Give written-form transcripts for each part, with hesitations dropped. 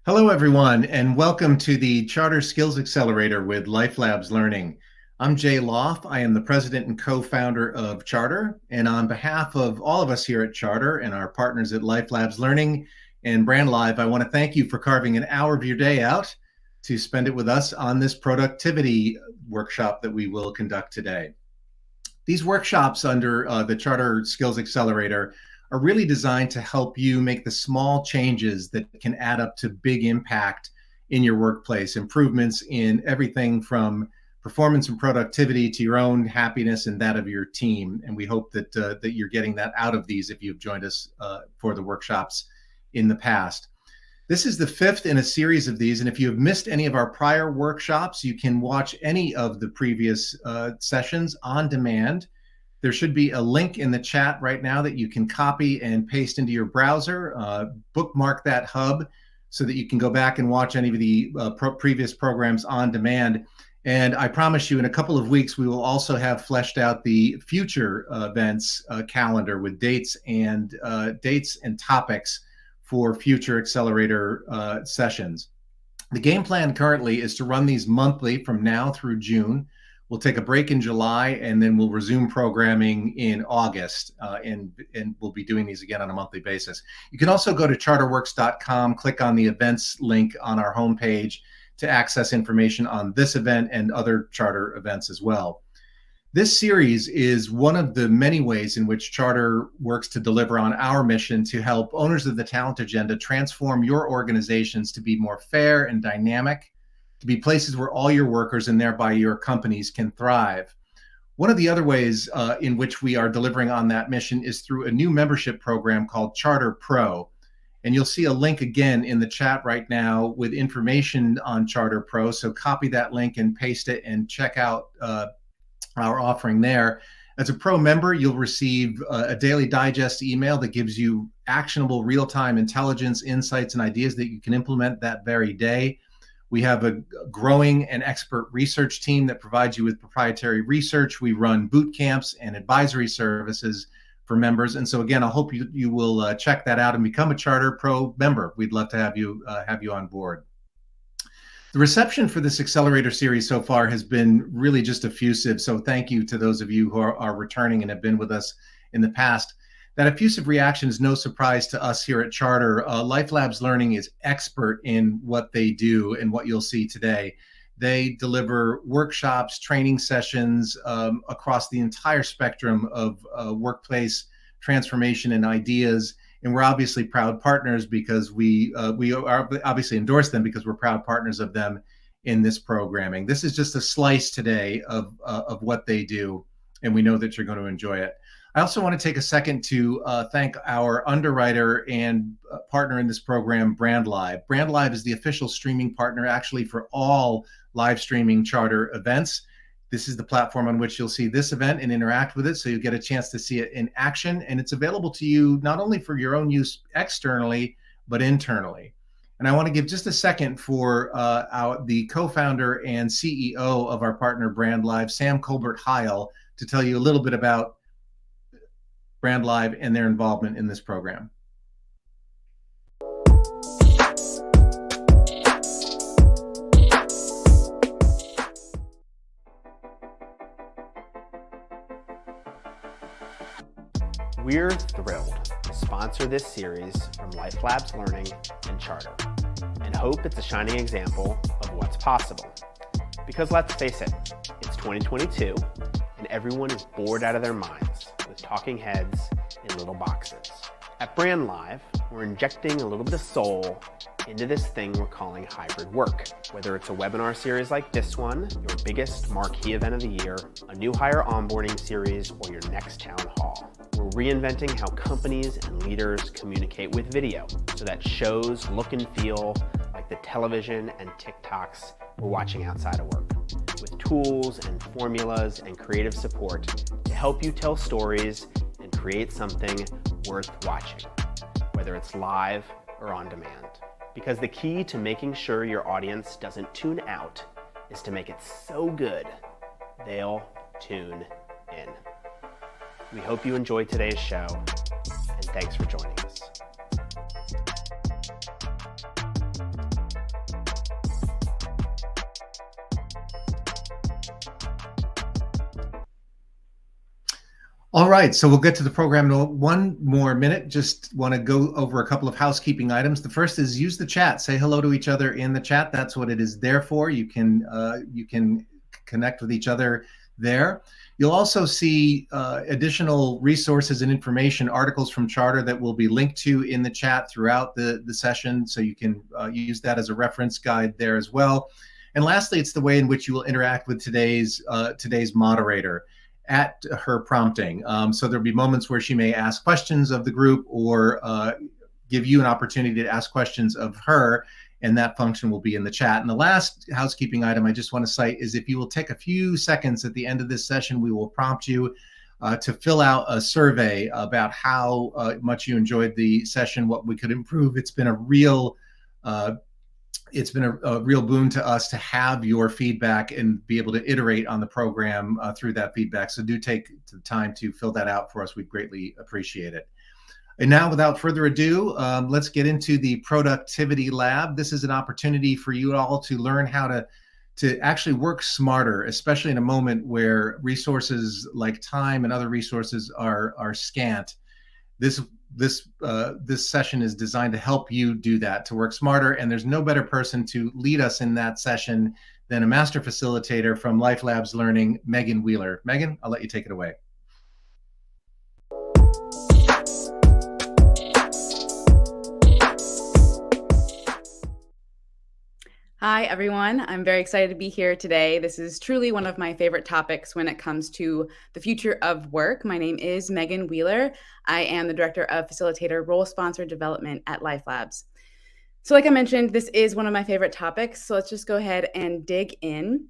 Hello, everyone, and welcome to the Charter Skills Accelerator with LifeLabs Learning. I'm Jay Loff. I am the president and co-founder of Charter, and on behalf of all of us here at Charter and our partners at LifeLabs Learning and Brand Live, I want to thank you for carving an hour of your day out to spend it with us on this productivity workshop that we will conduct today. These workshops under the Charter Skills Accelerator are really designed to help you make the small changes that can add up to big impact in your workplace, improvements in everything from performance and productivity to your own happiness and that of your team. And we hope that you're getting that out of these if you've joined us for the workshops in the past. This is the fifth in a series of these, and if you have missed any of our prior workshops, you can watch any of the previous sessions on demand. There should be a link in the chat right now that you can copy and paste into your browser, bookmark that hub so that you can go back and watch any of the previous programs on demand. And I promise you, in a couple of weeks, we will also have fleshed out the future events calendar with dates and topics for future accelerator sessions. The game plan currently is to run these monthly from now through June. We'll take a break in July, and then we'll resume programming in August, and we'll be doing these again on a monthly basis. You can also go to charterworks.com, click on the events link on our homepage to access information on this event and other Charter events as well. This series is one of the many ways in which Charter works to deliver on our mission to help owners of the talent agenda transform your organizations to be more fair and dynamic, to be places where all your workers and thereby your companies can thrive. One of the other ways in which we are delivering on that mission is through a new membership program called Charter Pro. And you'll see a link again in the chat right now with information on Charter Pro. So copy that link and paste it and check out our offering there. As a pro member, you'll receive a daily digest email that gives you actionable real-time intelligence, insights, and ideas that you can implement that very day. We have a growing and expert research team that provides you with proprietary research. We run boot camps and advisory services for members. And so again, I hope you will check that out and become a Charter Pro member. We'd love to have you on board. The reception for this Accelerator series so far has been really just effusive. So thank you to those of you who are returning and have been with us in the past. That effusive reaction is no surprise to us here at Charter. LifeLabs Learning is expert in what they do and what you'll see today. They deliver workshops, training sessions across the entire spectrum of workplace transformation and ideas. And we're obviously proud partners because we are obviously endorse them because we're proud partners of them in this programming. This is just a slice today of what they do, and we know that you're going to enjoy it. I also want to take a second to thank our underwriter and partner in this program, Brand Live. Brand Live is the official streaming partner actually for all live streaming Charter events. This is the platform on which you'll see this event and interact with it, so you get a chance to see it in action. And it's available to you not only for your own use externally, but internally. And I want to give just a second for the co-founder and CEO of our partner, Brand Live, Sam Colbert-Heil, to tell you a little bit about Brand Live and their involvement in this program. We're thrilled to sponsor this series from LifeLabs Learning and Charter, and hope it's a shining example of what's possible. Because let's face it, it's 2022, and everyone is bored out of their minds with talking heads in little boxes. At Brand Live, we're injecting a little bit of soul into this thing we're calling hybrid work. Whether it's a webinar series like this one, your biggest marquee event of the year, a new hire onboarding series, or your next town hall. We're reinventing how companies and leaders communicate with video so that shows look and feel like the television and TikToks we're watching outside of work, with tools and formulas and creative support to help you tell stories and create something worth watching, whether it's live or on demand. Because the key to making sure your audience doesn't tune out is to make it so good, they'll tune in. We hope you enjoyed today's show, and thanks for joining us. right, so we'll get to the program in one more minute. Just want to go over a couple of housekeeping items. The first is use the chat. Say hello to each other in the chat. That's what it is there for. You can connect with each other there. You'll also see additional resources and information, articles from Charter that will be linked to in the chat throughout the session, so you can use that as a reference guide there as well. And lastly, it's the way in which you will interact with today's moderator at her prompting. So there'll be moments where she may ask questions of the group or give you an opportunity to ask questions of her, and that function will be in the chat. And the last housekeeping item I just want to cite is if you will take a few seconds at the end of this session, we will prompt you to fill out a survey about how much you enjoyed the session, what we could improve. It's been a real boon to us to have your feedback and be able to iterate on the program through that feedback. So do take the time to fill that out for us. We'd greatly appreciate it. And now, without further ado, let's get into the Productivity Lab. This is an opportunity for you all to learn how to actually work smarter, especially in a moment where resources like time and other resources are scant. This session is designed to help you do that, to work smarter, and there's no better person to lead us in that session than a master facilitator from LifeLabs Learning, Megan Wheeler. Megan, I'll let you take it away. Hi, everyone. I'm very excited to be here today. This is truly one of my favorite topics when it comes to the future of work. My name is Megan Wheeler. I am the Director of Facilitator Role Sponsor Development at LifeLabs. So like I mentioned, this is one of my favorite topics. So let's just go ahead and dig in.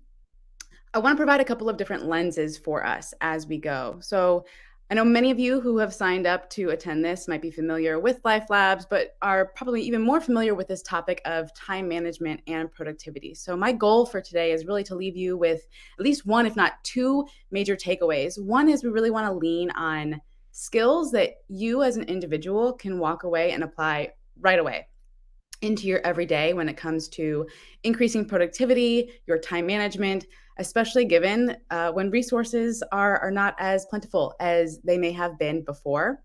I want to provide a couple of different lenses for us as we go. So I know many of you who have signed up to attend this might be familiar with LifeLabs, but are probably even more familiar with this topic of time management and productivity. So my goal for today is really to leave you with at least one, if not two, major takeaways. One is we really want to lean on skills that you as an individual can walk away and apply right away into your everyday when it comes to increasing productivity, your time management, especially given when resources are not as plentiful as they may have been before.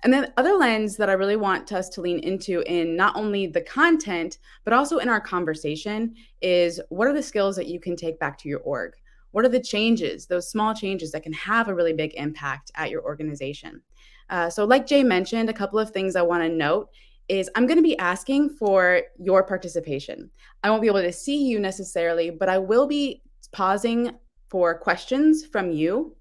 And then other lens that I really want us to lean into in not only the content, but also in our conversation is what are the skills that you can take back to your org? What are the changes, those small changes that can have a really big impact at your organization? So like Jay mentioned, a couple of things I want to note is I'm going to be asking for your participation. I won't be able to see you necessarily, but I will be pausing for questions from you.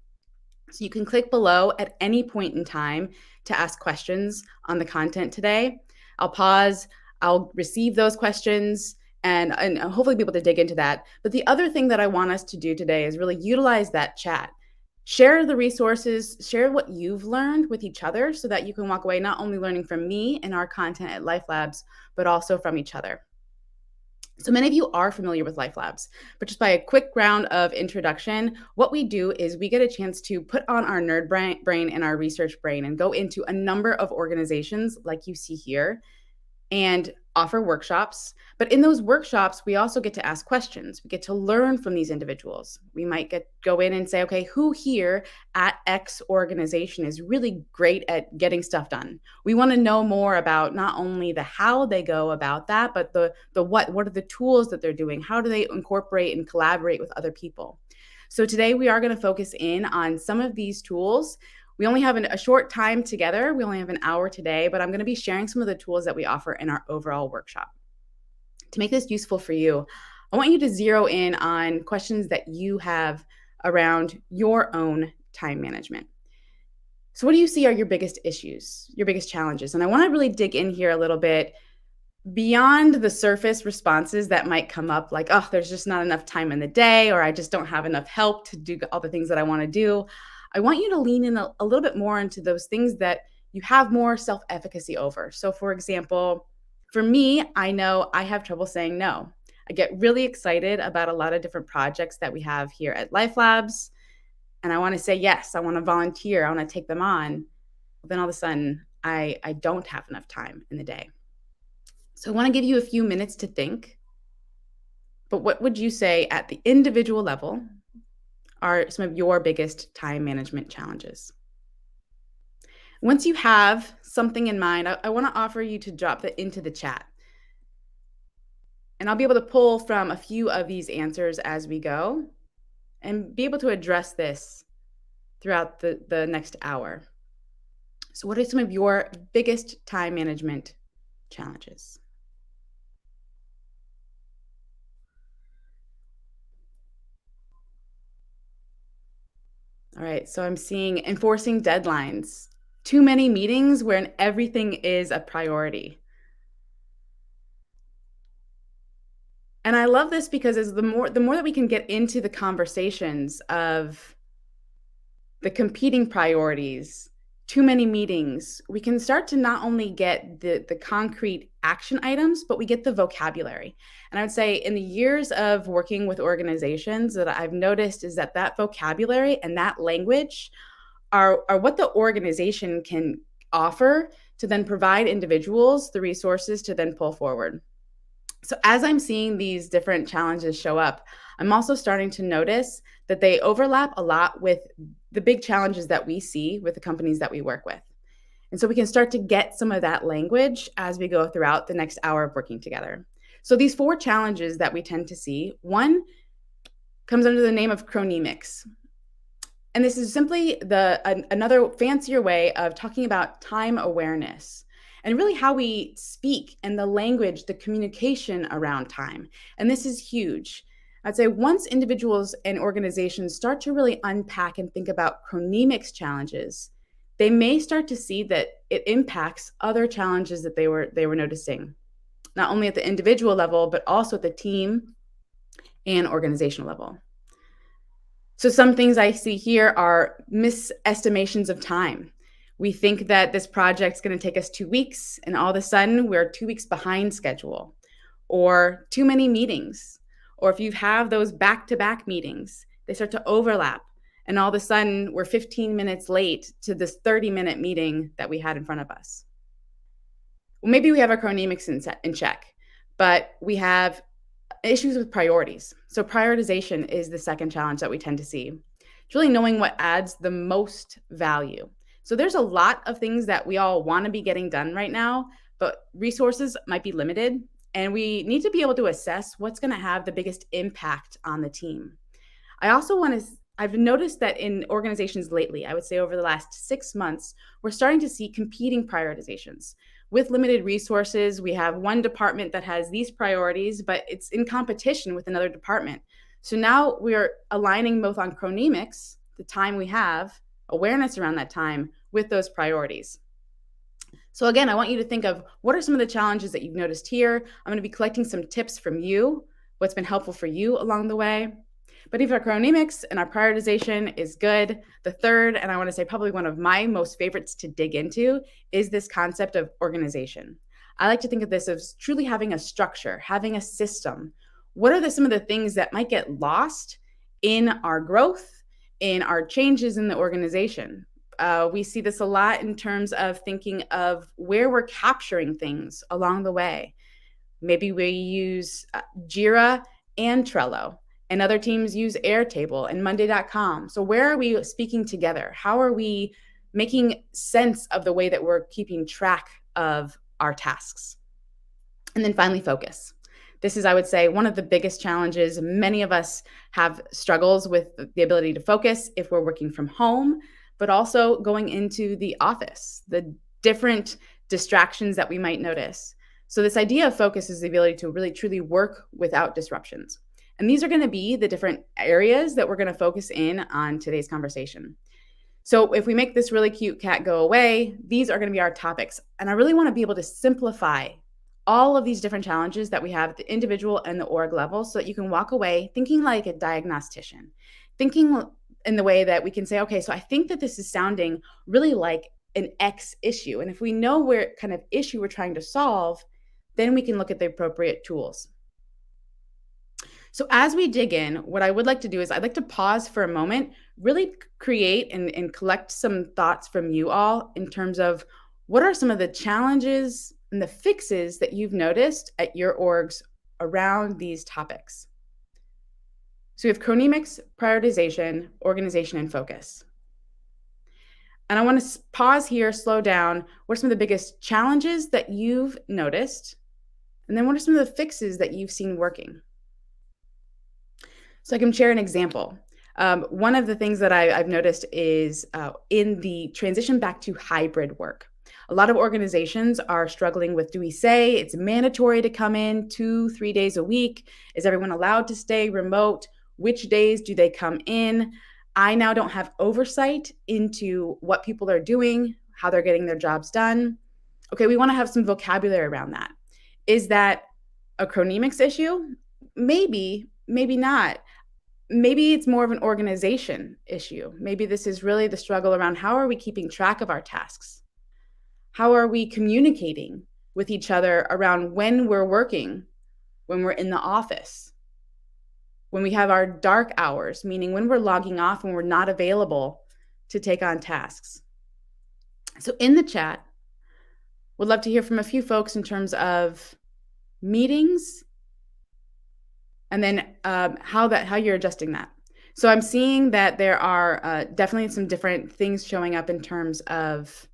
So you can click below at any point in time to ask questions on the content today. I'll pause, I'll receive those questions and hopefully be able to dig into that. But the other thing that I want us to do today is really utilize that chat. Share the resources, share what you've learned with each other so that you can walk away not only learning from me and our content at LifeLabs, but also from each other. So many of you are familiar with LifeLabs, but just by a quick round of introduction, what we do is we get a chance to put on our nerd brain and our research brain and go into a number of organizations like you see here and offer workshops. But in those workshops, we also get to ask questions. We get to learn from these individuals. We might go in and say, okay, who here at X organization is really great at getting stuff done? We want to know more about not only the how they go about that, but the what are the tools that they're doing? How do they incorporate and collaborate with other people? So today we are going to focus in on some of these tools. We only have a short time together. We only have an hour today, but I'm going to be sharing some of the tools that we offer in our overall workshop. To make this useful for you, I want you to zero in on questions that you have around your own time management. So what do you see are your biggest issues, your biggest challenges? And I want to really dig in here a little bit beyond the surface responses that might come up like, oh, there's just not enough time in the day, or I just don't have enough help to do all the things that I want to do. I want you to lean in a little bit more into those things that you have more self-efficacy over. So for example, for me, I know I have trouble saying no. I get really excited about a lot of different projects that we have here at LifeLabs, and I want to say yes, I want to volunteer, I want to take them on. But then all of a sudden, I don't have enough time in the day. So I want to give you a few minutes to think, but what would you say at the individual level are some of your biggest time management challenges? Once you have something in mind, I want to offer you to drop that into the chat. And I'll be able to pull from a few of these answers as we go and be able to address this throughout the next hour. So, what are some of your biggest time management challenges? All right, so I'm seeing enforcing deadlines, too many meetings where everything is a priority. And I love this because as the more that we can get into the conversations of the competing priorities, too many meetings, we can start to not only get the concrete action items, but we get the vocabulary. And I would say in the years of working with organizations that I've noticed is that vocabulary and that language are what the organization can offer to then provide individuals the resources to then pull forward. So as I'm seeing these different challenges show up, I'm also starting to notice that they overlap a lot with the big challenges that we see with the companies that we work with. And so we can start to get some of that language as we go throughout the next hour of working together. So these 4 challenges that we tend to see, one comes under the name of chronemics. And this is simply another fancier way of talking about time awareness and really how we speak and the language, the communication around time. And this is huge. I'd say once individuals and organizations start to really unpack and think about chronemics challenges, they may start to see that it impacts other challenges that they were noticing, not only at the individual level, but also at the team and organizational level. So some things I see here are misestimations of time. We think that this project's going to take us 2 weeks, and all of a sudden we're 2 weeks behind schedule, or too many meetings. Or if you have those back-to-back meetings, they start to overlap, and all of a sudden we're 15 minutes late to this 30-minute meeting that we had in front of us. Well, maybe we have our chronemics in check, but we have issues with priorities. So prioritization is the second challenge that we tend to see. It's really knowing what adds the most value. So there's a lot of things that we all want to be getting done right now, but resources might be limited, and we need to be able to assess what's going to have the biggest impact on the team. I've noticed that in organizations lately, I would say over the last 6 months, we're starting to see competing prioritizations. With limited resources, we have one department that has these priorities, but it's in competition with another department. So now we're aligning both on chronemics, the time we have, awareness around that time, with those priorities. So again, I want you to think of what are some of the challenges that you've noticed here. I'm going to be collecting some tips from you, what's been helpful for you along the way. But if our chronemics and our prioritization is good, the third, and I want to say probably one of my most favorites to dig into, is this concept of organization. I like to think of this as truly having a structure, having a system. What are some of the things that might get lost in our growth, in our changes in the organization? We see this a lot in terms of thinking of where we're capturing things along the way. Maybe we use Jira and Trello. And other teams use Airtable and Monday.com. So where are we speaking together? How are we making sense of the way that we're keeping track of our tasks? And then finally, focus. This is, I would say, one of the biggest challenges. Many of us have struggles with the ability to focus if we're working from home, but also going into the office, the different distractions that we might notice. So this idea of focus is the ability to really truly work without disruptions. And these are going to be the different areas that we're going to focus in on today's conversation. So if we make this really cute cat go away, these are going to be our topics. And I really want to be able to simplify all of these different challenges that we have at the individual and the org level so that you can walk away thinking like a diagnostician, thinking in the way that we can say, okay, so I think that this is sounding really like an X issue. And if we know what kind of issue we're trying to solve, then we can look at the appropriate tools. So as we dig in, what I would like to do is I'd like to pause for a moment, really create and collect some thoughts from you all in terms of what are some of the challenges and the fixes that you've noticed at your orgs around these topics. So we have chronemics, prioritization, organization, and focus. And I want to pause here, slow down. What are some of the biggest challenges that you've noticed? And then what are some of the fixes that you've seen working? So I can share an example. One of the things that I've noticed is in the transition back to hybrid work. A lot of organizations are struggling with, do we say it's mandatory to come in 2-3 days a week? Is everyone allowed to stay remote? Which days do they come in? I now don't have oversight into what people are doing, how they're getting their jobs done. Okay, we want to have some vocabulary around that. Is that a chronemics issue? Maybe, maybe not. Maybe it's more of an organization issue. Maybe this is really the struggle around how are we keeping track of our tasks? How are we communicating with each other around when we're working, when we're in the office, when we have our dark hours, meaning when we're logging off and we're not available to take on tasks? So in the chat, would love to hear from a few folks in terms of meetings and then how you're adjusting that. So I'm seeing that there are definitely some different things showing up in terms of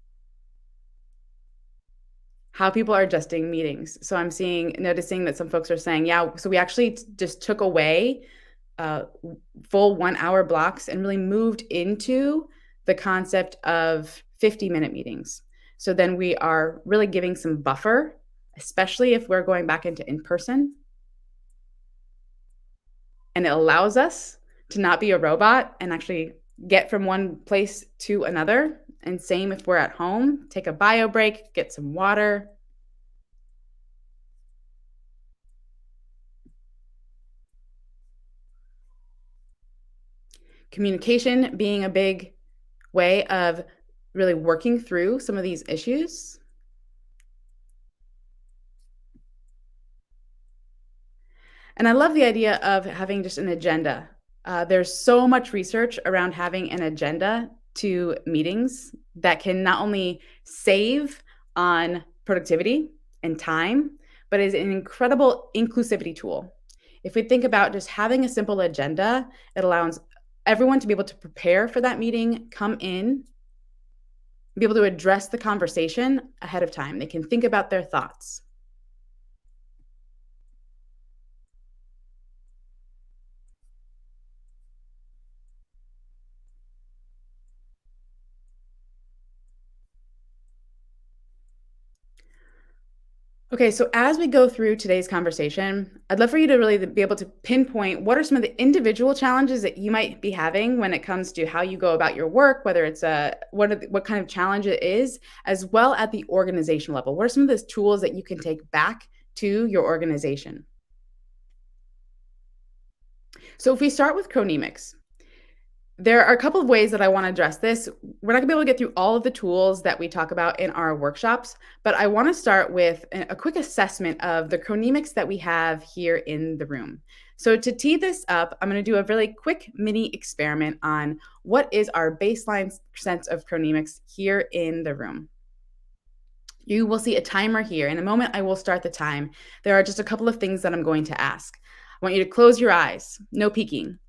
how people are adjusting meetings. So I'm noticing that some folks are saying, yeah, so we actually just took away full 1 hour blocks and really moved into the concept of 50-minute meetings. So then we are really giving some buffer, especially if we're going back into in-person. And it allows us to not be a robot and actually get from one place to another. And same if we're at home, take a bio break, get some water. Communication being a big way of really working through some of these issues. And I love the idea of having just an agenda. There's so much research around having an agenda to meetings that can not only save on productivity and time, but is an incredible inclusivity tool. If we think about just having a simple agenda, it allows everyone to be able to prepare for that meeting, come in, be able to address the conversation ahead of time. They can think about their thoughts. Okay, so as we go through today's conversation, I'd love for you to really be able to pinpoint what are some of the individual challenges that you might be having when it comes to how you go about your work, whether it's what kind of challenge it is, as well at the organizational level. What are some of those tools that you can take back to your organization? So if we start with chronemics, there are a couple of ways that I want to address this. We're not going to be able to get through all of the tools that we talk about in our workshops, but I want to start with a quick assessment of the chronemics that we have here in the room. So to tee this up, I'm going to do a really quick mini experiment on what is our baseline sense of chronemics here in the room. You will see a timer here. In a moment, I will start the time. There are just a couple of things that I'm going to ask. I want you to close your eyes, no peeking.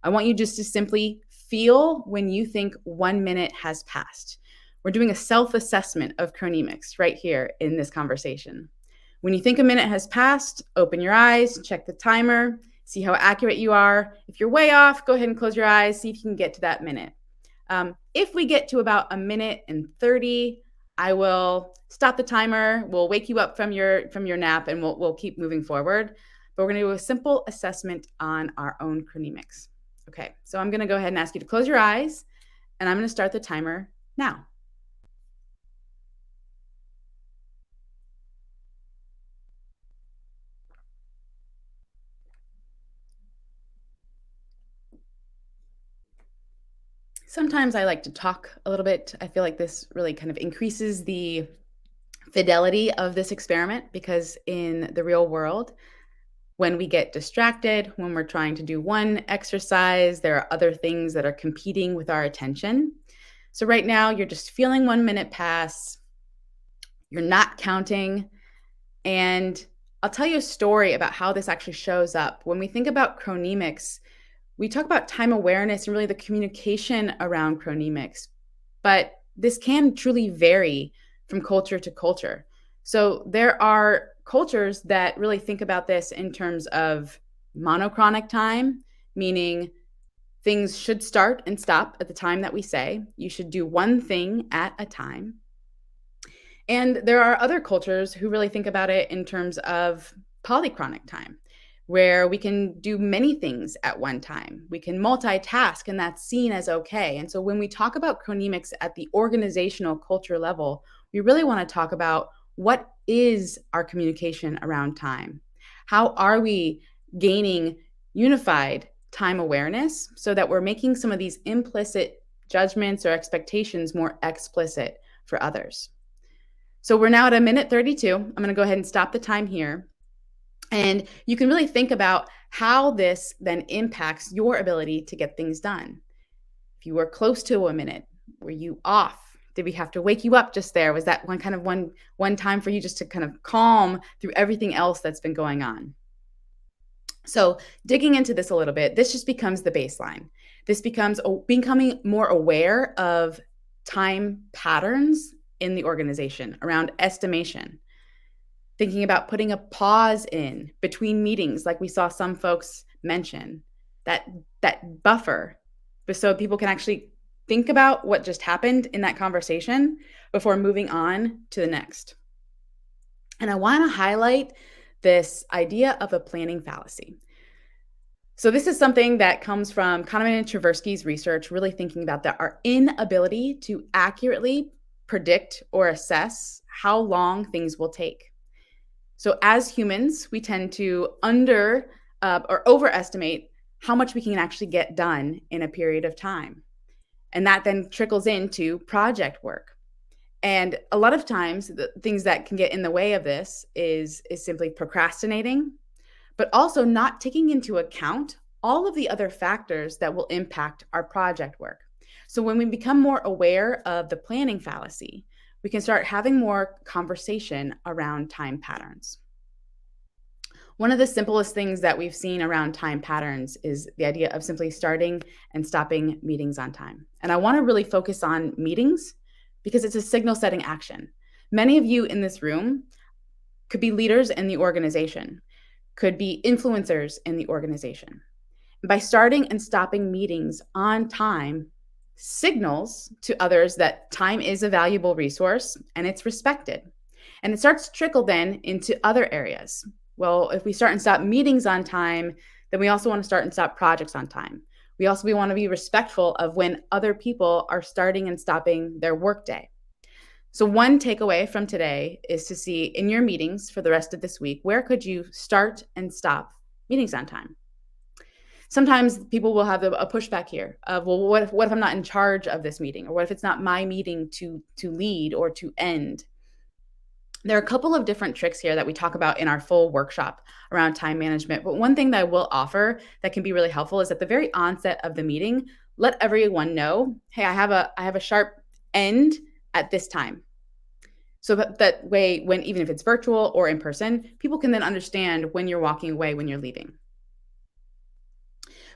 I want you just to simply feel when you think 1 minute has passed. We're doing a self-assessment of chronemics right here in this conversation. When you think a minute has passed, open your eyes, check the timer, see how accurate you are. If you're way off, go ahead and close your eyes, see if you can get to that minute. If we get to about 1:30, I will stop the timer. We'll wake you up from your nap and we'll keep moving forward. But we're going to do a simple assessment on our own chronemics. Okay, so I'm going to go ahead and ask you to close your eyes, and I'm going to start the timer now. Sometimes I like to talk a little bit. I feel like this really kind of increases the fidelity of this experiment because in the real world, when we get distracted, when we're trying to do one exercise, there are other things that are competing with our attention. So right now, you're just feeling 1 minute pass. You're not counting. And I'll tell you a story about how this actually shows up. When we think about chronemics, we talk about time awareness and really the communication around chronemics. But this can truly vary from culture to culture. So there are cultures that really think about this in terms of monochronic time, meaning things should start and stop at the time that we say. You should do one thing at a time. And there are other cultures who really think about it in terms of polychronic time, where we can do many things at one time. We can multitask, and that's seen as okay. And so when we talk about chronemics at the organizational culture level, we really want to talk about what is our communication around time? How are we gaining unified time awareness so that we're making some of these implicit judgments or expectations more explicit for others? So we're now at a minute 32. I'm going to go ahead and stop the time here. And you can really think about how this then impacts your ability to get things done. If you were close to a minute, were you off? Did we have to wake you up just there? Was that one time for you just to kind of calm through everything else that's been going on? So digging into this a little bit, this just becomes the baseline. This becomes becoming more aware of time patterns in the organization around estimation, thinking about putting a pause in between meetings, like we saw some folks mention, that buffer, so people can actually think about what just happened in that conversation before moving on to the next. And I want to highlight this idea of a planning fallacy. So this is something that comes from Kahneman and Tversky's research, really thinking about that our inability to accurately predict or assess how long things will take. So as humans, we tend to or overestimate how much we can actually get done in a period of time. And that then trickles into project work. And a lot of times, the things that can get in the way of this is simply procrastinating, but also not taking into account all of the other factors that will impact our project work. So when we become more aware of the planning fallacy, we can start having more conversation around time patterns. One of the simplest things that we've seen around time patterns is the idea of simply starting and stopping meetings on time. And I want to really focus on meetings because it's a signal setting action. Many of you in this room could be leaders in the organization, could be influencers in the organization. And by starting and stopping meetings on time, signals to others that time is a valuable resource and it's respected. And it starts to trickle then into other areas. Well, if we start and stop meetings on time, then we also want to start and stop projects on time. We want to be respectful of when other people are starting and stopping their workday. So one takeaway from today is to see in your meetings for the rest of this week, where could you start and stop meetings on time? Sometimes people will have a pushback here of, well, what if I'm not in charge of this meeting? Or what if it's not my meeting to lead or to end? There are a couple of different tricks here that we talk about in our full workshop around time management. But one thing that I will offer that can be really helpful is at the very onset of the meeting, let everyone know, hey, I have a sharp end at this time. So that way, when even if it's virtual or in person, people can then understand when you're walking away, when you're leaving.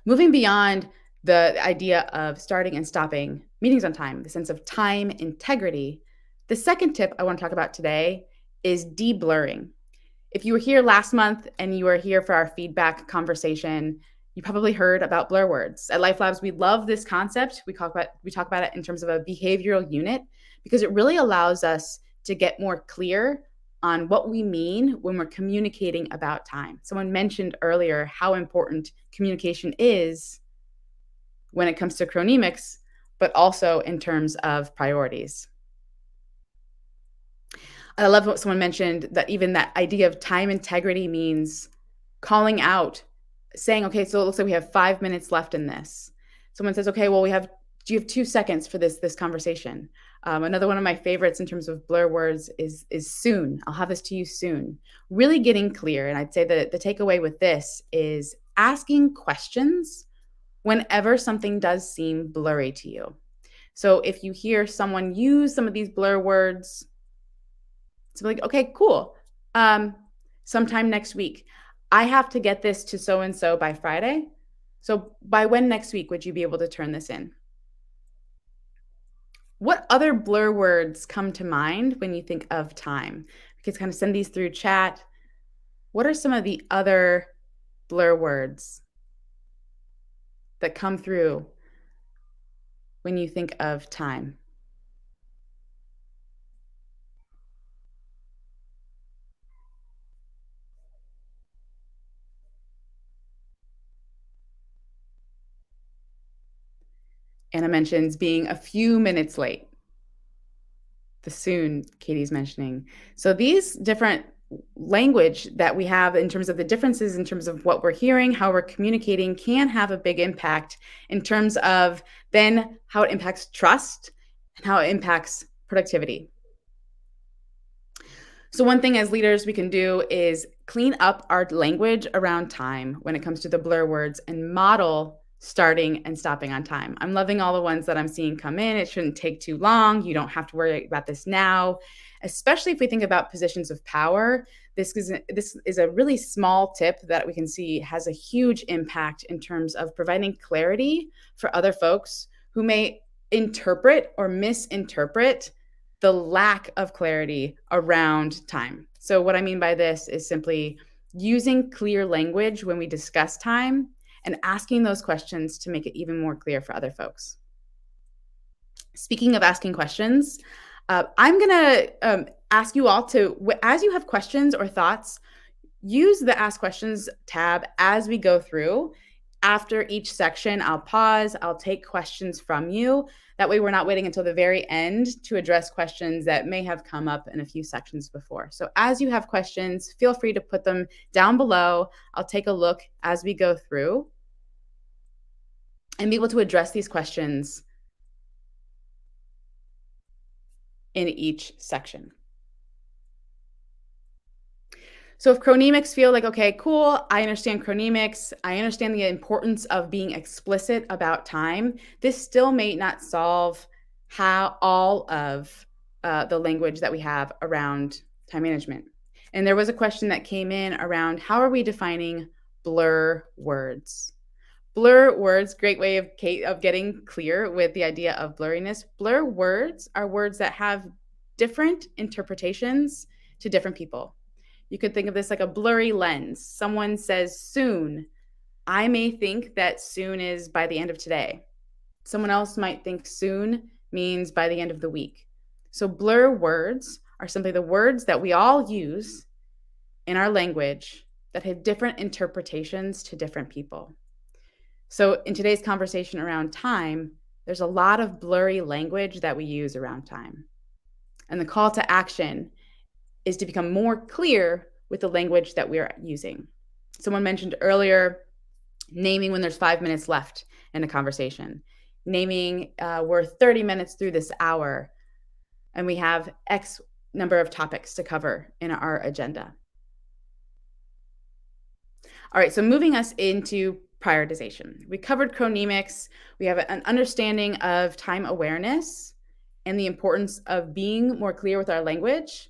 Moving beyond the idea of starting and stopping meetings on time, the sense of time integrity, the second tip I want to talk about today is de-blurring. If you were here last month and you were here for our feedback conversation, you probably heard about blur words. At LifeLabs, we love this concept. We talk about it in terms of a behavioral unit because it really allows us to get more clear on what we mean when we're communicating about time. Someone mentioned earlier how important communication is when it comes to chronemics, but also in terms of priorities. I love what someone mentioned, that even that idea of time integrity means calling out, saying, okay, so it looks like we have 5 minutes left in this. Someone says, okay, well, do you have 2 seconds for this conversation? Another one of my favorites in terms of blur words is soon. I'll have this to you soon. Really getting clear. And I'd say that the takeaway with this is asking questions whenever something does seem blurry to you. So if you hear someone use some of these blur words, it's like, okay, cool. Sometime next week. I have to get this to so-and-so by Friday. So by when next week would you be able to turn this in? What other blur words come to mind when you think of time? You can kind of send these through chat. What are some of the other blur words that come through when you think of time? Anna mentions being a few minutes late. The soon Katie's mentioning. So these different language that we have in terms of the differences in terms of what we're hearing, how we're communicating can have a big impact in terms of then how it impacts trust and how it impacts productivity. So one thing as leaders we can do is clean up our language around time when it comes to the blur words and model starting and stopping on time. I'm loving all the ones that I'm seeing come in. It shouldn't take too long. You don't have to worry about this now, especially if we think about positions of power. This is a really small tip that we can see has a huge impact in terms of providing clarity for other folks who may interpret or misinterpret the lack of clarity around time. So, what I mean by this is simply using clear language when we discuss time and asking those questions to make it even more clear for other folks. Speaking of asking questions, I'm going to ask you all to, as you have questions or thoughts, use the Ask Questions tab as we go through. After each section, I'll pause, I'll take questions from you. That way, we're not waiting until the very end to address questions that may have come up in a few sections before. So, as you have questions, feel free to put them down below. I'll take a look as we go through and be able to address these questions in each section. So if chronemics feel like, okay, cool, I understand chronemics, I understand the importance of being explicit about time, this still may not solve how all of the language that we have around time management. And there was a question that came in around how are we defining blur words? Blur words, great way of getting clear with the idea of blurriness. Blur words are words that have different interpretations to different people. You could think of this like a blurry lens. Someone says soon. I may think that soon is by the end of today. Someone else might think soon means by the end of the week. So blur words are simply the words that we all use in our language that have different interpretations to different people. So in today's conversation around time, there's a lot of blurry language that we use around time. And the call to action is to become more clear with the language that we're using. Someone mentioned earlier naming when there's 5 minutes left in a conversation, naming we're 30 minutes through this hour and we have X number of topics to cover in our agenda. All right, so moving us into prioritization. We covered chronemics. We have an understanding of time awareness and the importance of being more clear with our language.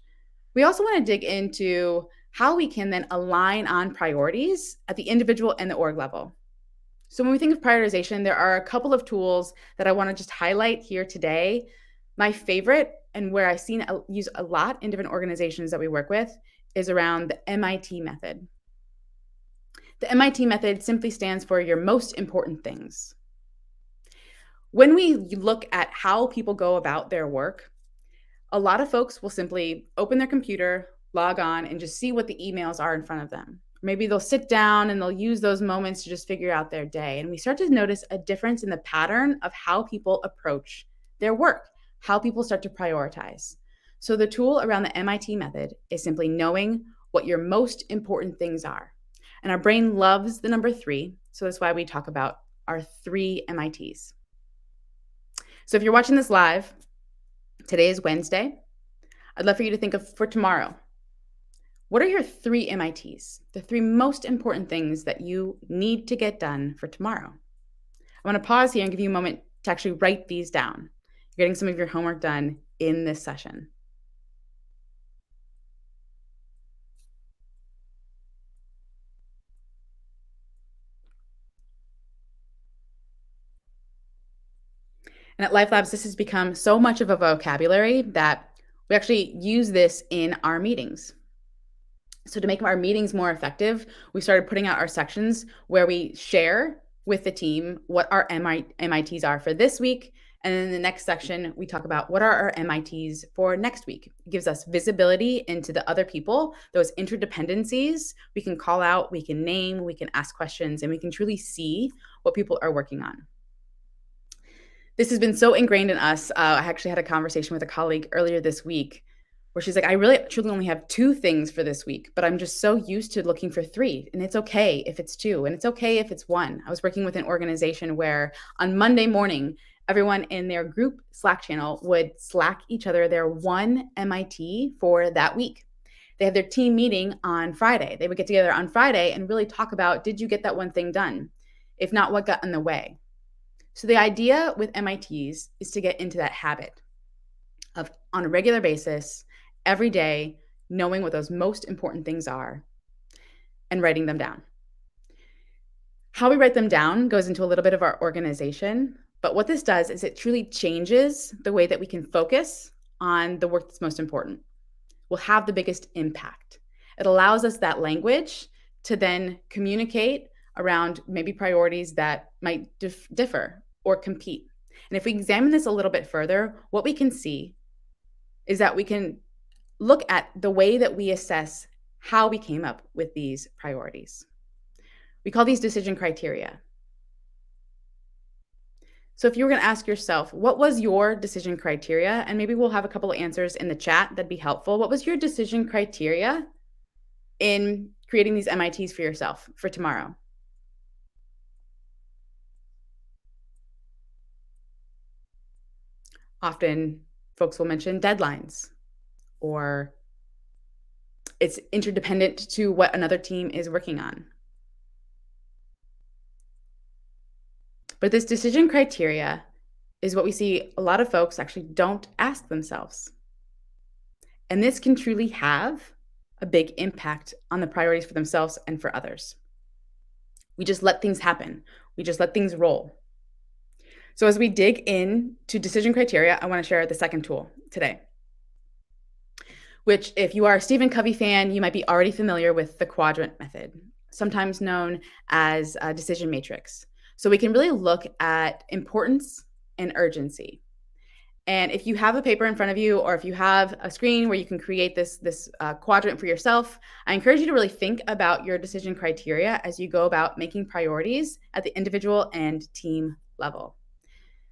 We also want to dig into how we can then align on priorities at the individual and the org level. So when we think of prioritization, there are a couple of tools that I want to just highlight here today. My favorite, and where I've seen used a lot in different organizations that we work with, is around the MIT method. The MIT method simply stands for your most important things. When we look at how people go about their work, a lot of folks will simply open their computer, log on, and just see what the emails are in front of them. Maybe they'll sit down and they'll use those moments to just figure out their day. And we start to notice a difference in the pattern of how people approach their work, how people start to prioritize. So the tool around the MIT method is simply knowing what your most important things are. And our brain loves the number 3. So that's why we talk about our 3 MITs. So if you're watching this live, today is Wednesday. I'd love for you to think of for tomorrow. What are your 3 MITs? The 3 most important things that you need to get done for tomorrow. I want to pause here and give you a moment to actually write these down. You're getting some of your homework done in this session. And at LifeLabs, this has become so much of a vocabulary that we actually use this in our meetings. So to make our meetings more effective, we started putting out our sections where we share with the team what our MITs are for this week. And then in the next section, we talk about what are our MITs for next week. It gives us visibility into the other people, those interdependencies. We can call out, we can name, we can ask questions, and we can truly see what people are working on. This has been so ingrained in us. I actually had a conversation with a colleague earlier this week where she's like, I really truly only have 2 things for this week, but I'm just so used to looking for 3. And it's okay if it's 2, and it's okay if it's 1. I was working with an organization where on Monday morning, everyone in their group Slack channel would Slack each other their 1 MIT for that week. They had their team meeting on Friday. They would get together on Friday and really talk about, did you get that one thing done? If not, what got in the way? So the idea with MITs is to get into that habit of, on a regular basis, every day, knowing what those most important things are and writing them down. How we write them down goes into a little bit of our organization, but what this does is it truly changes the way that we can focus on the work that's most important, will have the biggest impact. It allows us that language to then communicate around maybe priorities that might differ or compete. And if we examine this a little bit further, what we can see is that we can look at the way that we assess how we came up with these priorities. We call these decision criteria. So if you were going to ask yourself, what was your decision criteria? And maybe we'll have a couple of answers in the chat that'd be helpful. What was your decision criteria in creating these MITs for yourself for tomorrow? Often folks will mention deadlines, or it's interdependent to what another team is working on. But this decision criteria is what we see a lot of folks actually don't ask themselves. And this can truly have a big impact on the priorities for themselves and for others. We just let things happen. We just let things roll. So as we dig into decision criteria, I want to share the second tool today, which if you are a Stephen Covey fan, you might be already familiar with the quadrant method, sometimes known as a decision matrix. So we can really look at importance and urgency. And if you have a paper in front of you, or if you have a screen where you can create this quadrant for yourself, I encourage you to really think about your decision criteria as you go about making priorities at the individual and team level.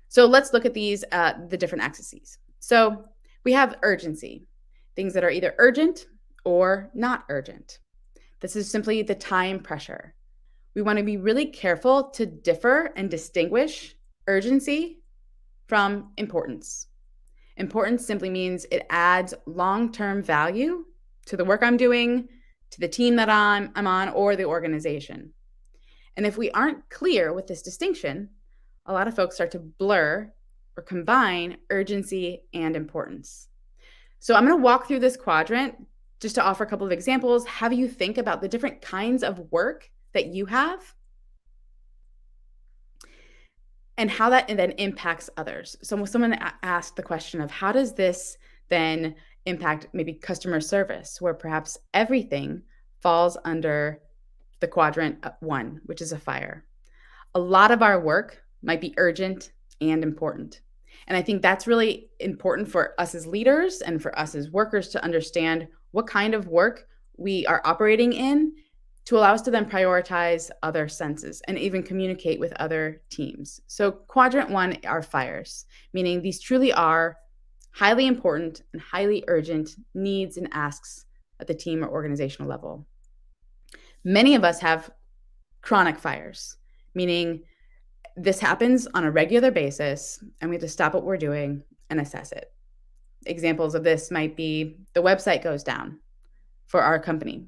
So let's look at these, the different axes. So we have urgency, things that are either urgent or not urgent. This is simply the time pressure. We want to be really careful to differ and distinguish urgency from importance. Importance simply means it adds long-term value to the work I'm doing, to the team that I'm on, or the organization. And if we aren't clear with this distinction, a lot of folks start to blur or combine urgency and importance. So I'm going to walk through this quadrant just to offer a couple of examples, have you think about the different kinds of work that you have and how that then impacts others. So someone asked the question of, how does this then impact maybe customer service, where perhaps everything falls under the quadrant 1, which is a fire. A lot of our work might be urgent and important. And I think that's really important for us as leaders and for us as workers to understand what kind of work we are operating in, to allow us to then prioritize other senses and even communicate with other teams. So quadrant 1 are fires, meaning these truly are highly important and highly urgent needs and asks at the team or organizational level. Many of us have chronic fires, meaning this happens on a regular basis and we have to stop what we're doing and assess it. Examples of this might be the website goes down for our company.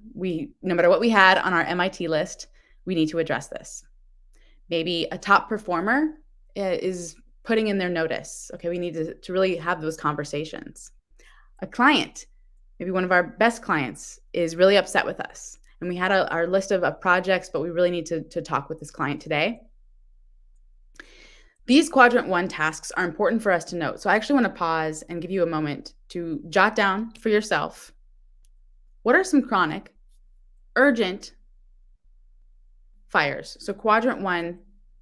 No matter what we had on our MIT list, we need to address this. Maybe a top performer is putting in their notice. Okay, we need to really have those conversations. A client, maybe one of our best clients, is really upset with us. And we had our list of projects, but we really need to talk with this client today. These quadrant 1 tasks are important for us to note. So I actually want to pause and give you a moment to jot down for yourself, what are some chronic, urgent fires? So quadrant 1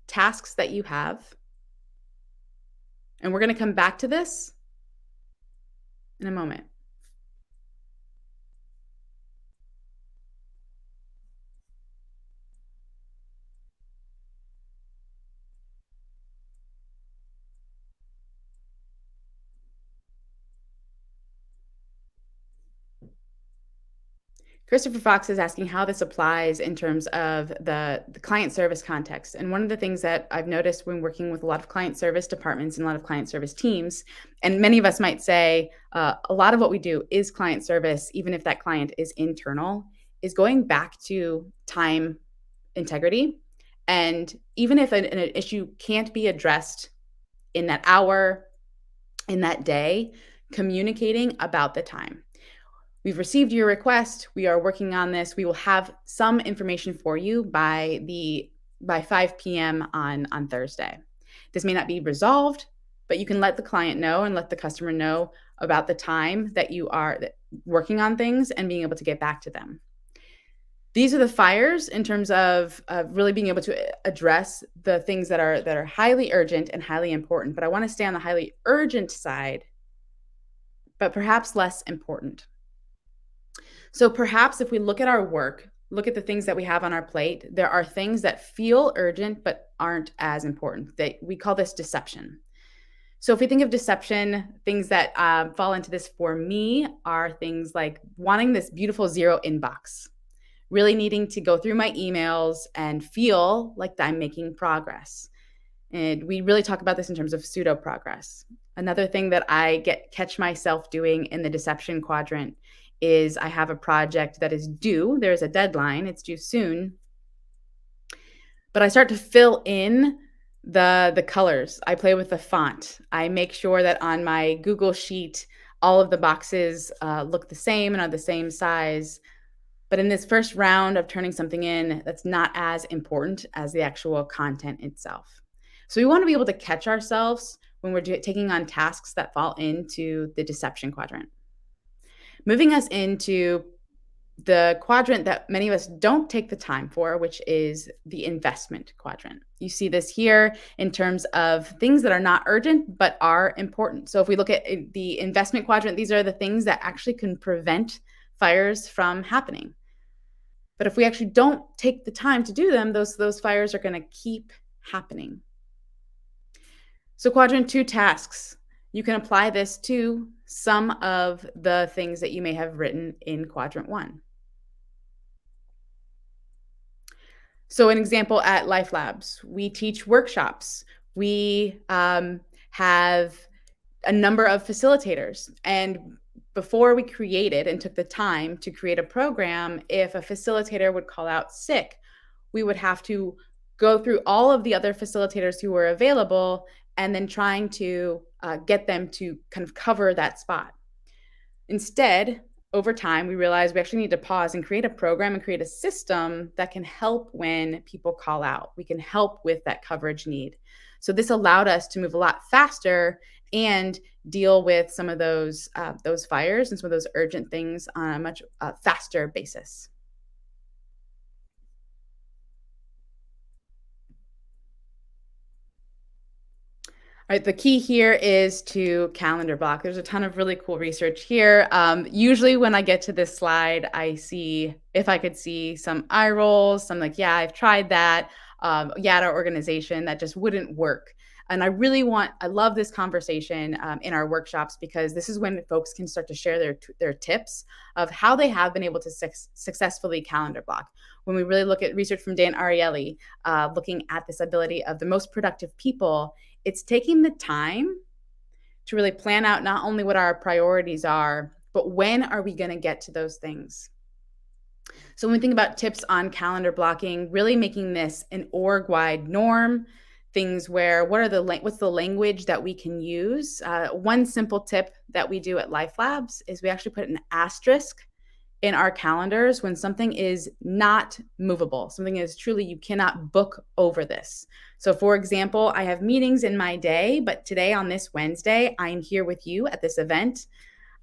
tasks that you have. And we're going to come back to this in a moment. Christopher Fox is asking how this applies in terms of the client service context. And one of the things that I've noticed when working with a lot of client service departments and a lot of client service teams, and many of us might say a lot of what we do is client service, even if that client is internal, is going back to time integrity. And even if an issue can't be addressed in that hour, in that day, communicating about the time. We've received your request. We are working on this. We will have some information for you by 5 p.m. on Thursday. This may not be resolved, but you can let the client know and let the customer know about the time that you are working on things and being able to get back to them. These are the fires in terms of really being able to address the things that are highly urgent and highly important. But I want to stay on the highly urgent side, but perhaps less important. So perhaps if we look at our work, look at the things that we have on our plate, there are things that feel urgent but aren't as important. We call this deception. So if we think of deception, things that fall into this for me are things like wanting this beautiful zero inbox, really needing to go through my emails and feel like I'm making progress. And we really talk about this in terms of pseudo progress. Another thing that I catch myself doing in the deception quadrant is I have a project that is due. There's a deadline. It's due soon. But I start to fill in the colors. I play with the font. I make sure that on my Google Sheet, all of the boxes look the same and are the same size. But in this first round of turning something in, that's not as important as the actual content itself. So we want to be able to catch ourselves when we're taking on tasks that fall into the deception quadrant. Moving us into the quadrant that many of us don't take the time for, which is the investment quadrant. You see this here in terms of things that are not urgent, but are important. So if we look at the investment quadrant, these are the things that actually can prevent fires from happening. But if we actually don't take the time to do them, those fires are going to keep happening. So quadrant 2 tasks. You can apply this to some of the things that you may have written in quadrant 1. So an example at LifeLabs, we teach workshops. We have a number of facilitators. And before we created and took the time to create a program, if a facilitator would call out sick, we would have to go through all of the other facilitators who were available and then trying to get them to kind of cover that spot. Instead, over time, we realized we actually need to pause and create a program and create a system that can help when people call out. We can help with that coverage need. So this allowed us to move a lot faster and deal with some of those fires and some of those urgent things on a much faster basis. All right, the key here is to calendar block. There's a ton of really cool research here. Usually when I get to this slide, I see if I could see some eye rolls, some like, yeah, I've tried that. Yada organization, that just wouldn't work. And I love this conversation in our workshops because this is when folks can start to share their tips of how they have been able to successfully calendar block. When we really look at research from Dan Ariely, looking at this ability of the most productive people, it's taking the time to really plan out not only what our priorities are, but when are we going to get to those things. So when we think about tips on calendar blocking, really making this an org-wide norm, things where what's the language that we can use. One simple tip that we do at LifeLabs is we actually put an asterisk in our calendars when something is not movable, something is truly you cannot book over this. So for example, I have meetings in my day, but today on this Wednesday, I'm here with you at this event.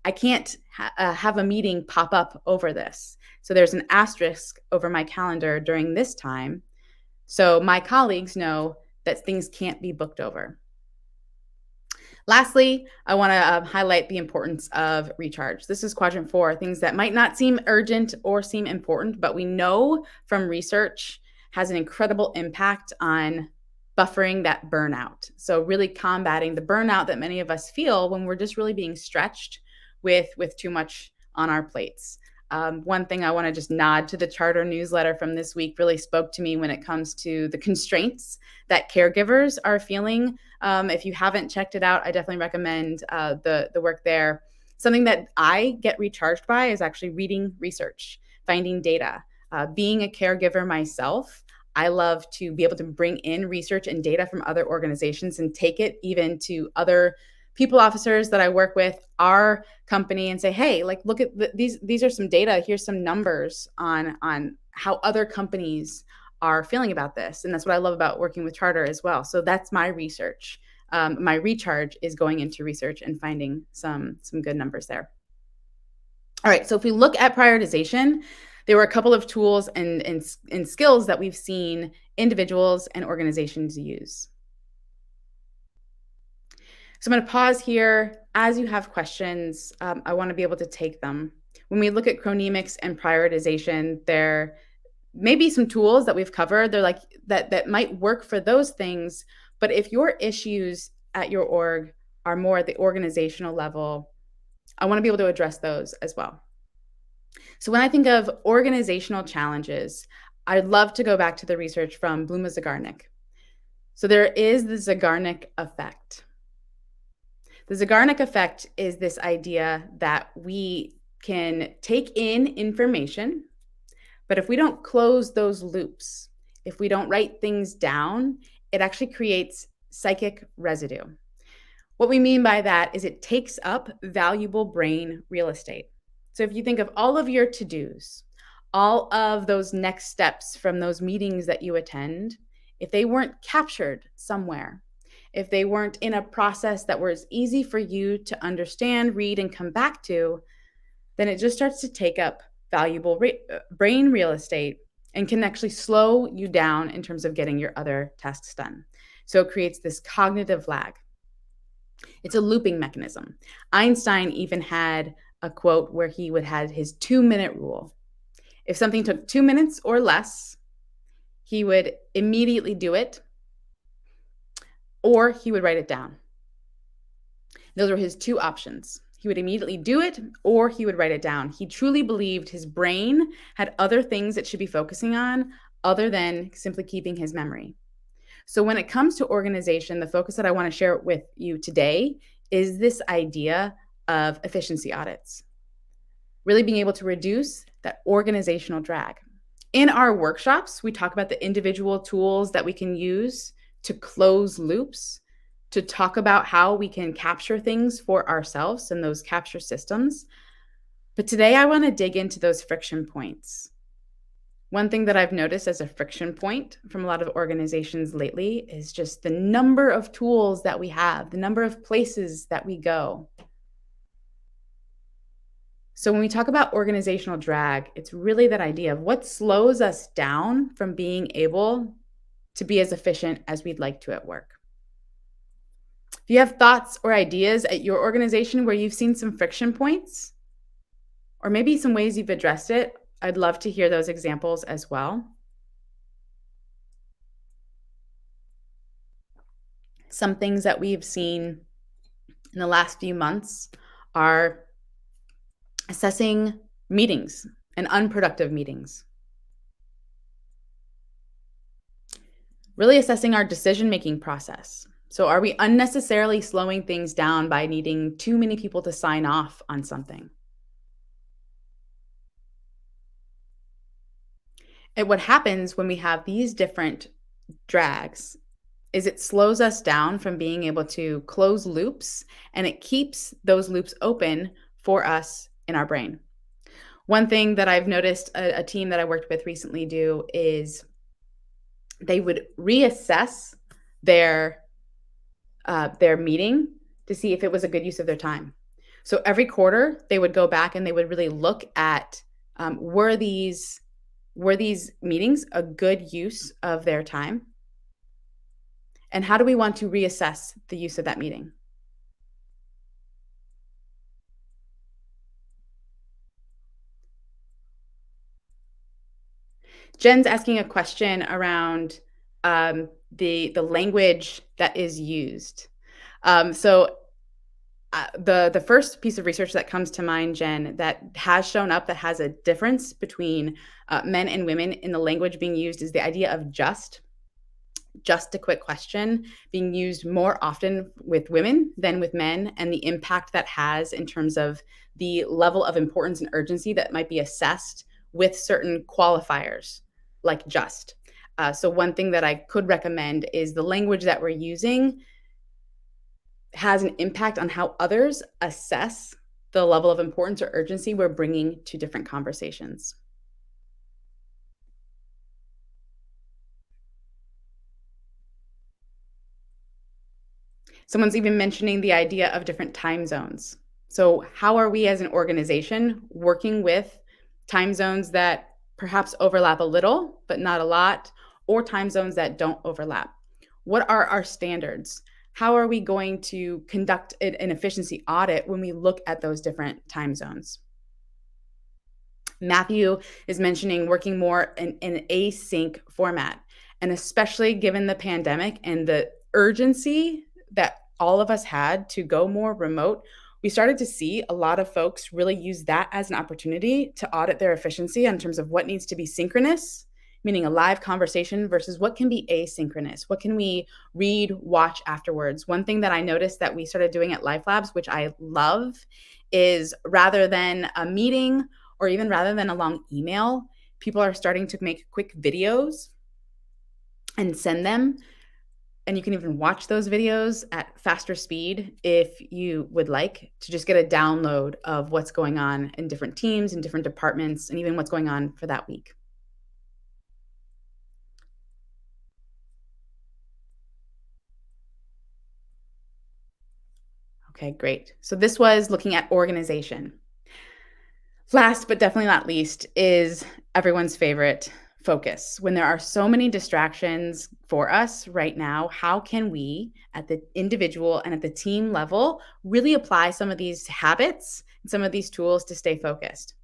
I can't have a meeting pop up over this. So there's an asterisk over my calendar during this time. So my colleagues know that things can't be booked over. Lastly, I want to highlight the importance of recharge. This is quadrant 4, things that might not seem urgent or seem important, but we know from research has an incredible impact on buffering that burnout. So really combating the burnout that many of us feel when we're just really being stretched with too much on our plates. One thing I want to just nod to the Charter newsletter from this week really spoke to me when it comes to the constraints that caregivers are feeling. If you haven't checked it out, I definitely recommend the work there. Something that I get recharged by is actually reading research, finding data. Being a caregiver myself, I love to be able to bring in research and data from other organizations and take it even to other people officers that I work with, our company, and say, hey, like, look at these are some data. Here's some numbers on how other companies are feeling about this. And that's what I love about working with Charter as well. So that's my research. My recharge is going into research and finding some good numbers there. All right, so if we look at prioritization, there were a couple of tools and skills that we've seen individuals and organizations use. So I'm going to pause here. As you have questions, I want to be able to take them. When we look at chronemics and prioritization, there may be some tools that we've covered. They're like that might work for those things. But if your issues at your org are more at the organizational level, I want to be able to address those as well. So when I think of organizational challenges, I'd love to go back to the research from Bluma-Zygarnik. So there is the Zygarnik effect. The Zygarnik effect is this idea that we can take in information, but if we don't close those loops, if we don't write things down, it actually creates psychic residue. What we mean by that is it takes up valuable brain real estate. So if you think of all of your to-dos, all of those next steps from those meetings that you attend, if they weren't captured somewhere, if they weren't in a process that was easy for you to understand, read, and come back to, then it just starts to take up valuable brain real estate and can actually slow you down in terms of getting your other tasks done. So it creates this cognitive lag. It's a looping mechanism. Einstein even had a quote where he would have his 2-minute rule. If something took 2 minutes or less, he would immediately do it, or he would write it down. Those were his 2 options. He would immediately do it, or he would write it down. He truly believed his brain had other things it should be focusing on other than simply keeping his memory. So when it comes to organization, the focus that I want to share with you today is this idea of efficiency audits. Really being able to reduce that organizational drag. In our workshops, we talk about the individual tools that we can use to close loops, to talk about how we can capture things for ourselves and those capture systems. But today I want to dig into those friction points. One thing that I've noticed as a friction point from a lot of organizations lately is just the number of tools that we have, the number of places that we go. So when we talk about organizational drag, it's really that idea of what slows us down from being able to be as efficient as we'd like to at work. If you have thoughts or ideas at your organization where you've seen some friction points, or maybe some ways you've addressed it, I'd love to hear those examples as well. Some things that we've seen in the last few months are assessing meetings and unproductive meetings. Really assessing our decision-making process. So are we unnecessarily slowing things down by needing too many people to sign off on something? And what happens when we have these different drags is it slows us down from being able to close loops, and it keeps those loops open for us in our brain. One thing that I've noticed a team that I worked with recently do is they would reassess their their meeting to see if it was a good use of their time. So every quarter, they would go back and they would really look at were these meetings a good use of their time, and how do we want to reassess the use of that meeting? Jen's asking a question around the language that is used. So the first piece of research that comes to mind, Jen, that has shown up that has a difference between men and women in the language being used is the idea of just a quick question being used more often with women than with men, and the impact that has in terms of the level of importance and urgency that might be assessed with certain qualifiers like just. So one thing that I could recommend is the language that we're using has an impact on how others assess the level of importance or urgency we're bringing to different conversations. Someone's even mentioning the idea of different time zones. So, how are we as an organization working with time zones that perhaps overlap a little, but not a lot, or time zones that don't overlap? What are our standards? How are we going to conduct an efficiency audit when we look at those different time zones? Matthew is mentioning working more in an async format. And especially given the pandemic and the urgency that all of us had to go more remote, we started to see a lot of folks really use that as an opportunity to audit their efficiency in terms of what needs to be synchronous, meaning a live conversation, versus what can be asynchronous. What can we read, watch afterwards? One thing that I noticed that we started doing at LifeLabs, which I love, is rather than a meeting or even rather than a long email, people are starting to make quick videos and send them. And you can even watch those videos at faster speed if you would like to just get a download of what's going on in different teams and different departments and even what's going on for that week. Okay, great. So this was looking at organization. Last but definitely not least is everyone's favorite, focus. When there are so many distractions for us right now, how can we, at the individual and at the team level, really apply some of these habits and some of these tools to stay focused?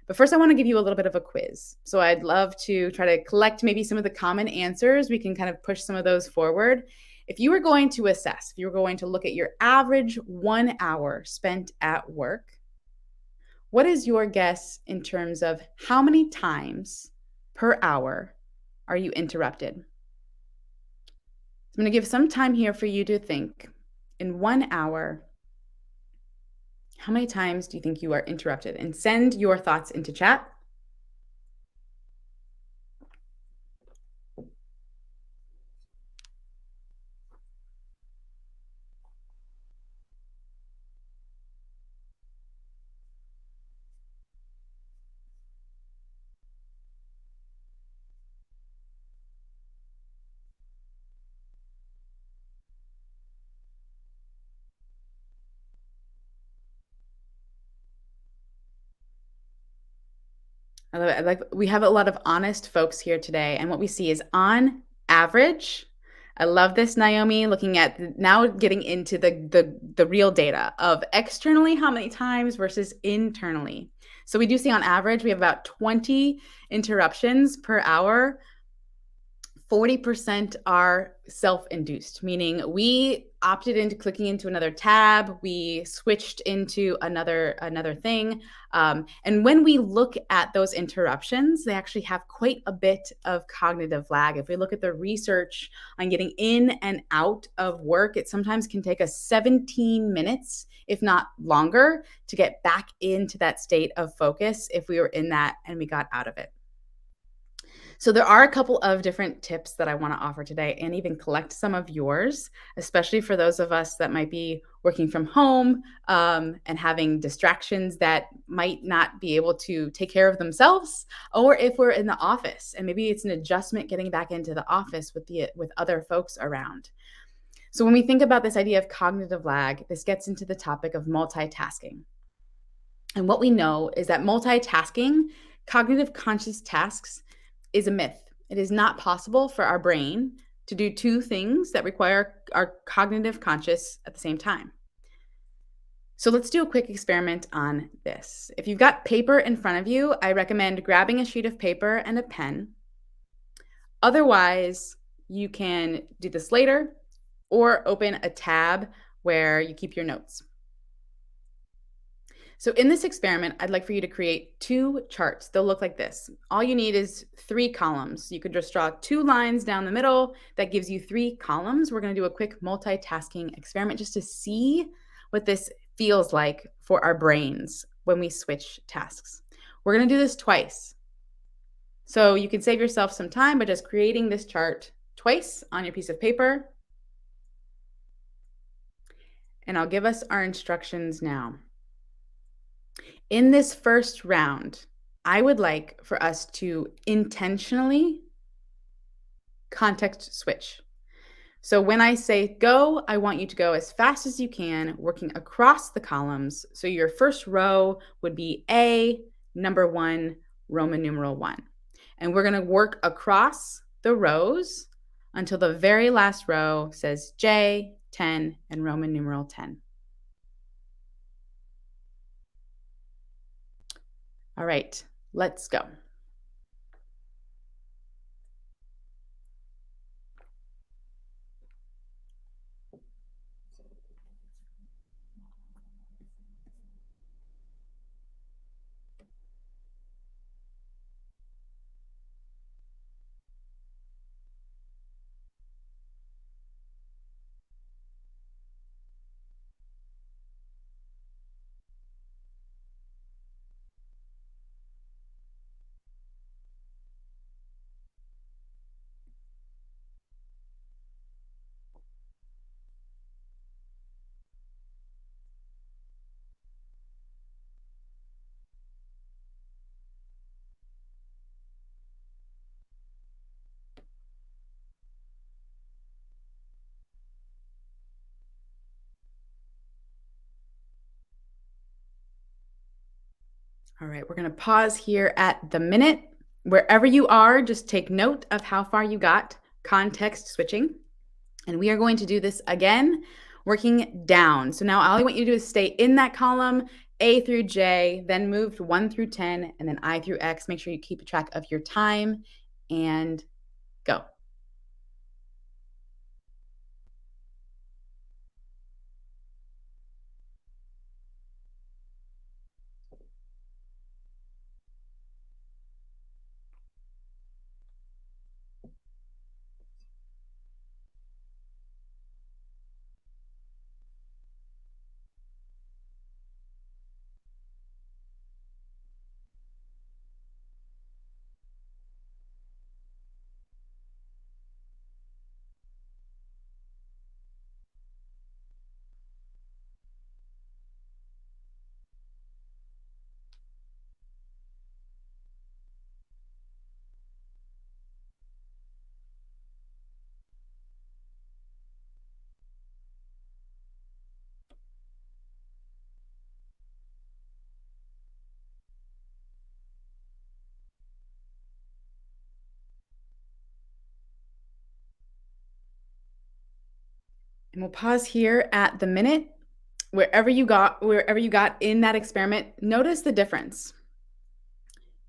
But first, I want to give you a little bit of a quiz. So I'd love to try to collect maybe some of the common answers. We can kind of push some of those forward. If you were going to assess, if you were going to look at your average 1 hour spent at work, what is your guess in terms of how many times per hour are you interrupted? I'm going to give some time here for you to think. In 1 hour, how many times do you think you are interrupted? And send your thoughts into chat. I love it. We have a lot of honest folks here today, and what we see is on average. I love this, Naomi. Looking at now, getting into the real data of externally how many times versus internally. So we do see on average we have about 20 interruptions per hour. 40% are self-induced, meaning we opted into clicking into another tab, we switched into another thing. And when we look at those interruptions, they actually have quite a bit of cognitive lag. If we look at the research on getting in and out of work, it sometimes can take us 17 minutes, if not longer, to get back into that state of focus if we were in that and we got out of it. So there are a couple of different tips that I want to offer today and even collect some of yours, especially for those of us that might be working from home and having distractions that might not be able to take care of themselves, or if we're in the office and maybe it's an adjustment getting back into the office with other folks around. So when we think about this idea of cognitive lag, this gets into the topic of multitasking. And what we know is that multitasking, cognitive conscious tasks, is a myth. It is not possible for our brain to do two things that require our cognitive conscious at the same time. So let's do a quick experiment on this. If you've got paper in front of you, I recommend grabbing a sheet of paper and a pen. Otherwise, you can do this later or open a tab where you keep your notes. So in this experiment, I'd like for you to create two charts. They'll look like this. All you need is 3 columns. You could just draw 2 lines down the middle. That gives you 3 columns. We're going to do a quick multitasking experiment just to see what this feels like for our brains when we switch tasks. We're going to do this twice. So you can save yourself some time by just creating this chart twice on your piece of paper. And I'll give us our instructions now. In this first round, I would like for us to intentionally context switch. So when I say go, I want you to go as fast as you can, working across the columns. So your first row would be A, number 1, Roman numeral 1. And we're going to work across the rows until the very last row says J, 10, and Roman numeral 10. All right, let's go. All right, we're going to pause here at the minute. Wherever you are, just take note of how far you got context switching. And we are going to do this again, working down. So now all I want you to do is stay in that column, A through J, then move to 1 through 10, and then I through X. Make sure you keep track of your time and go. And we'll pause here at the minute. Wherever you got in that experiment, notice the difference.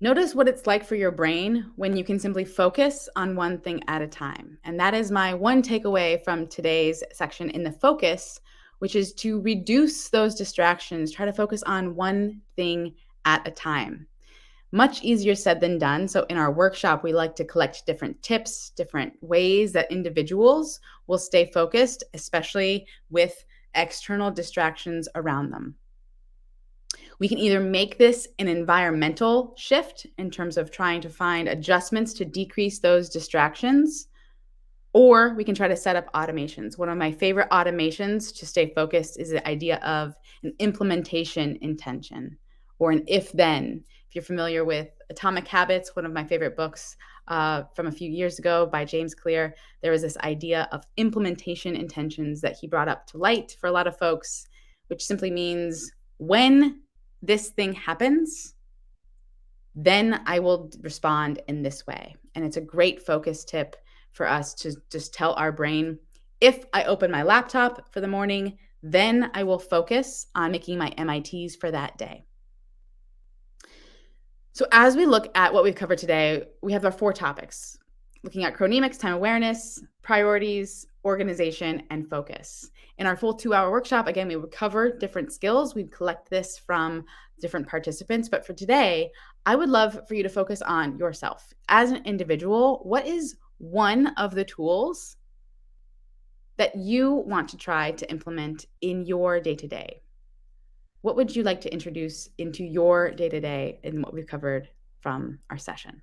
Notice what it's like for your brain when you can simply focus on one thing at a time. And that is my one takeaway from today's section in the focus, which is to reduce those distractions, try to focus on one thing at a time. Much easier said than done. So in our workshop, we like to collect different tips, different ways that individuals will stay focused, especially with external distractions around them. We can either make this an environmental shift in terms of trying to find adjustments to decrease those distractions, or we can try to set up automations. One of my favorite automations to stay focused is the idea of an implementation intention, or an if-then. If you're familiar with Atomic Habits, one of my favorite books from a few years ago by James Clear, there was this idea of implementation intentions that he brought up to light for a lot of folks, which simply means when this thing happens, then I will respond in this way. And it's a great focus tip for us to just tell our brain, if I open my laptop for the morning, then I will focus on making my MITs for that day. So as we look at what we've covered today, we have our 4 topics, looking at chronemics, time awareness, priorities, organization, and focus. In our full 2-hour workshop, again, we would cover different skills. We'd collect this from different participants. But for today, I would love for you to focus on yourself. As an individual, what is one of the tools that you want to try to implement in your day-to-day? What would you like to introduce into your day-to-day in what we've covered from our session?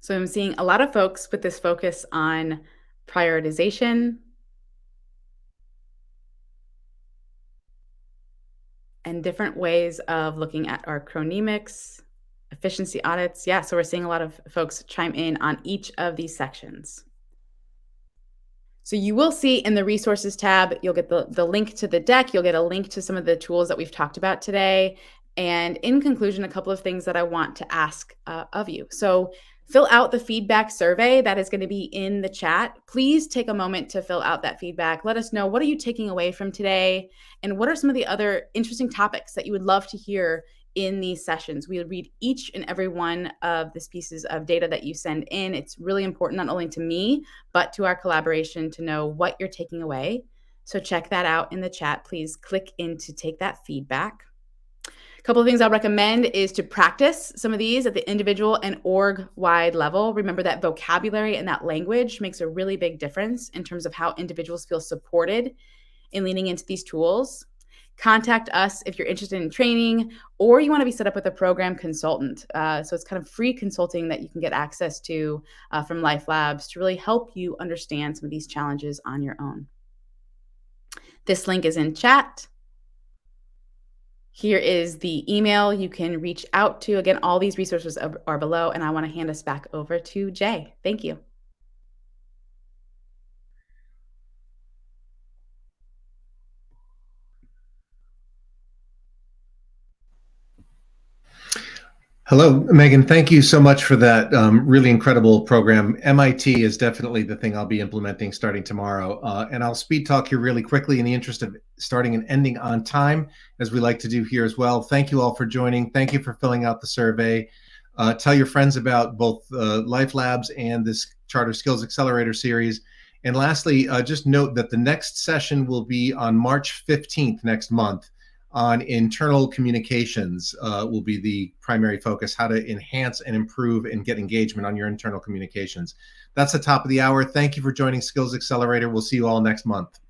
So I'm seeing a lot of folks with this focus on prioritization and different ways of looking at our chronemics, efficiency audits. Yeah, so we're seeing a lot of folks chime in on each of these sections. So you will see in the resources tab, you'll get the link to the deck. You'll get a link to some of the tools that we've talked about today. And in conclusion, a couple of things that I want to ask of you. So fill out the feedback survey that is going to be in the chat. Please take a moment to fill out that feedback. Let us know, what are you taking away from today? And what are some of the other interesting topics that you would love to hear in these sessions? We'll read each and every one of these pieces of data that you send in. It's really important, not only to me, but to our collaboration, to know what you're taking away. So check that out in the chat. Please click in to take that feedback. A couple of things I'll recommend is to practice some of these at the individual and org-wide level. Remember that vocabulary and that language makes a really big difference in terms of how individuals feel supported in leaning into these tools. Contact us if you're interested in training or you want to be set up with a program consultant. So it's kind of free consulting that you can get access to from LifeLabs to really help you understand some of these challenges on your own. This link is in chat. Here is the email you can reach out to. Again, all these resources are below, and I want to hand us back over to Jay. Thank you. Hello, Megan. Thank you so much for that really incredible program. MIT is definitely the thing I'll be implementing starting tomorrow. And I'll speed talk here really quickly in the interest of starting and ending on time, as we like to do here as well. Thank you all for joining. Thank you for filling out the survey. Tell your friends about both LifeLabs and this Charter Skills Accelerator series. And lastly, just note that the next session will be on March 15th next month. On internal communications will be the primary focus, how to enhance and improve and get engagement on your internal communications. That's the top of the hour. Thank you for joining Skills Accelerator. We'll see you all next month.